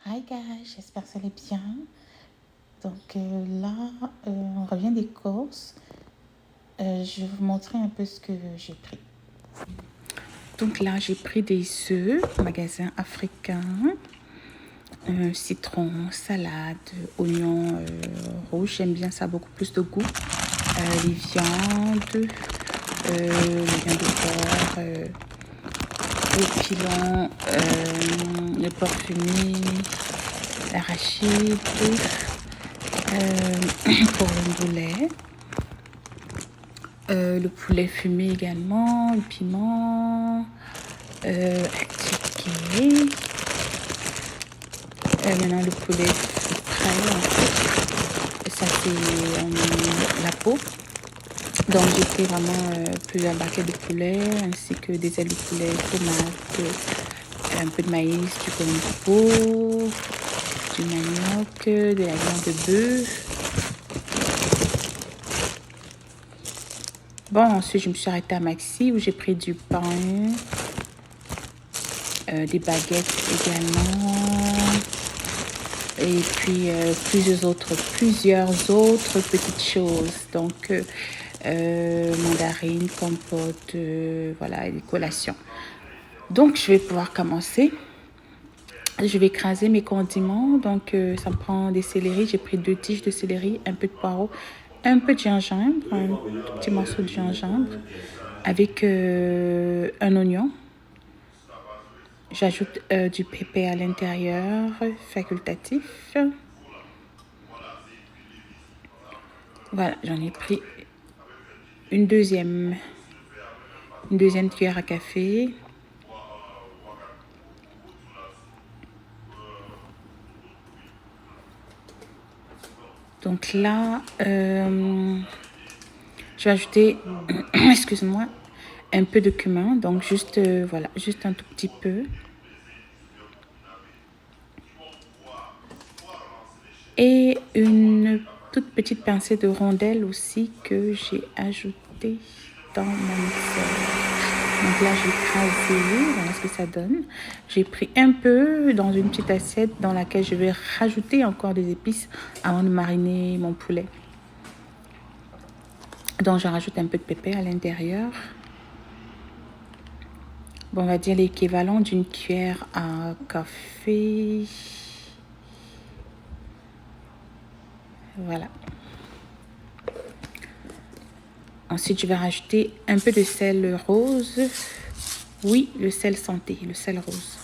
Hi guys, j'espère que vous allez bien. Donc là, on revient des courses. Je vais vous montrer un peu ce que j'ai pris. Donc là, j'ai pris des œufs, magasin africain, citron, salade, oignons rouges. J'aime bien ça, beaucoup plus de goût. Les viandes, les viandes de porc, le pilon, le porc fumé, l'arachide, pour le boulet. Le poulet fumé également, le piment, ticket. Maintenant le poulet frais en fait. Et ça c'est la peau. Donc j'ai pris vraiment plusieurs baquets de poulet ainsi que des ailes de poulet, tomates, un peu de maïs, du colombo de peau, du manioc, de la viande de bœuf. Bon, ensuite, je me suis arrêtée à Maxi où j'ai pris du pain, des baguettes également, et puis plusieurs autres petites choses. Donc, mandarines, compote, voilà, et des collations. Donc, je vais pouvoir commencer. Je vais écraser mes condiments. Donc, ça me prend des céleris. J'ai pris 2 tiges de céleri, un peu de poireau, un peu de gingembre, un tout petit morceau de gingembre, avec un oignon. J'ajoute du pépé à l'intérieur, facultatif. Voilà, j'en ai pris une deuxième cuillère à café. Donc là, je vais ajouter, excuse-moi, un peu de cumin. Donc juste, voilà, juste un tout petit peu. Et une toute petite pincée de rondelle aussi que j'ai ajoutée dans mon mixeur. Donc là, j'ai écrasé, voilà ce que ça donne. J'ai pris un peu dans une petite assiette dans laquelle je vais rajouter encore des épices avant de mariner mon poulet. Donc, je rajoute un peu de pépé à l'intérieur. Bon, on va dire l'équivalent d'une cuillère à café. Voilà. Ensuite, je vais rajouter un peu de sel rose. Oui, le sel santé, le sel rose.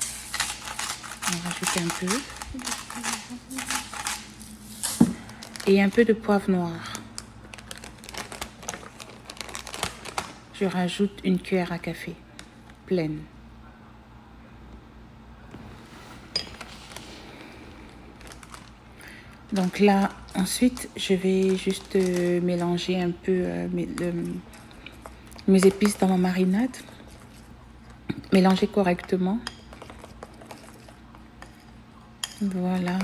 On va rajouter un peu. Et un peu de poivre noir. Je rajoute une cuillère à café pleine. Donc là, ensuite, je vais juste mélanger un peu mes épices dans ma marinade. Mélanger correctement. Voilà.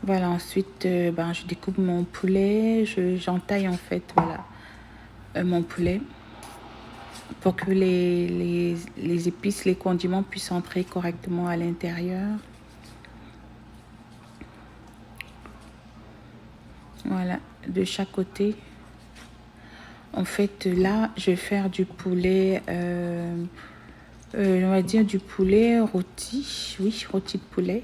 Voilà, ensuite, je découpe mon poulet. J'entaille en fait, voilà, mon poulet pour que les épices, les condiments puissent entrer correctement à l'intérieur. Voilà, de chaque côté. En fait, là, je vais faire du poulet, on va dire du poulet rôti. Oui, rôti de poulet.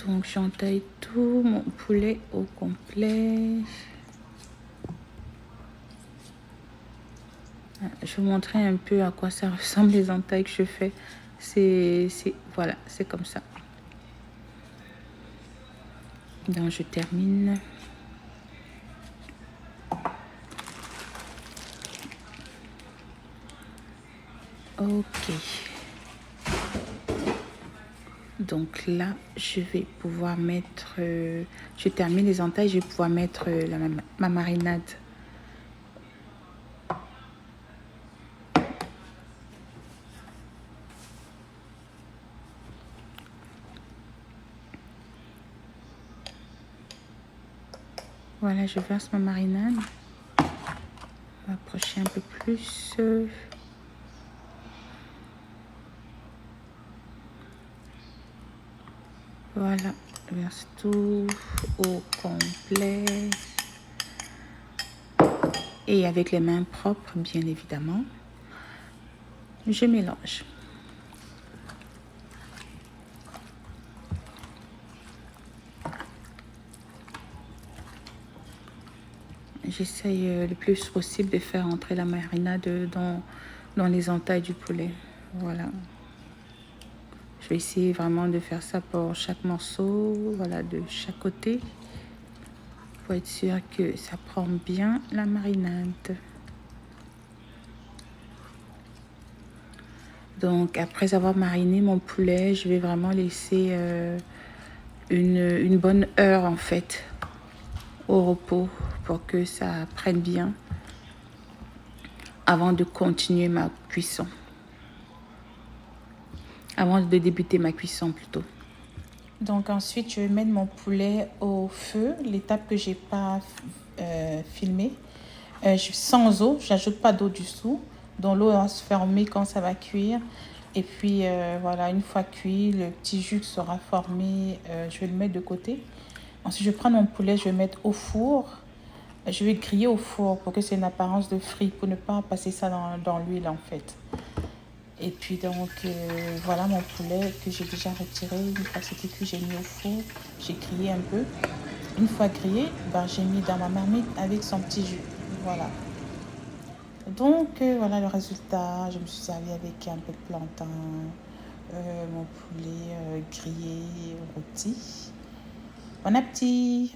Donc, j'entaille tout mon poulet au complet. Je vais vous montrer un peu à quoi ça ressemble les entailles que je fais. Voilà, c'est comme ça. Donc, je termine. Ok. Donc là, je vais pouvoir mettre... je termine les entailles, je vais pouvoir mettre ma marinade. Voilà, je verse ma marinade. On va approcher un peu plus. Voilà, je verse tout au complet. Et avec les mains propres, bien évidemment, je mélange. J'essaye le plus possible de faire entrer la marinade dans les entailles du poulet. Voilà. Je vais essayer vraiment de faire ça pour chaque morceau, voilà, de chaque côté, pour être sûr que ça prend bien la marinade. Donc, après avoir mariné mon poulet, je vais vraiment laisser une bonne heure, en fait, au repos pour que ça prenne bien avant de continuer ma cuisson. Avant de débuter ma cuisson, plutôt. Donc, ensuite, je vais mettre mon poulet au feu, l'étape que je n'ai pas filmée. Sans eau, je n'ajoute pas d'eau du tout. Donc, l'eau va se fermer quand ça va cuire. Et puis, voilà, une fois cuit, le petit jus sera formé. Je vais le mettre de côté. Ensuite, je vais prendre mon poulet, je vais le mettre au four. Je vais griller au four pour que c'est une apparence de frit, pour ne pas passer ça dans l'huile, en fait. Et puis, donc, voilà mon poulet que j'ai déjà retiré. Une fois que c'était cuit, j'ai mis au four. J'ai grillé un peu. Une fois grillé, j'ai mis dans ma marmite avec son petit jus. Voilà. Donc, voilà le résultat. Je me suis servi avec un peu de plantain, mon poulet grillé, rôti. Bon appétit!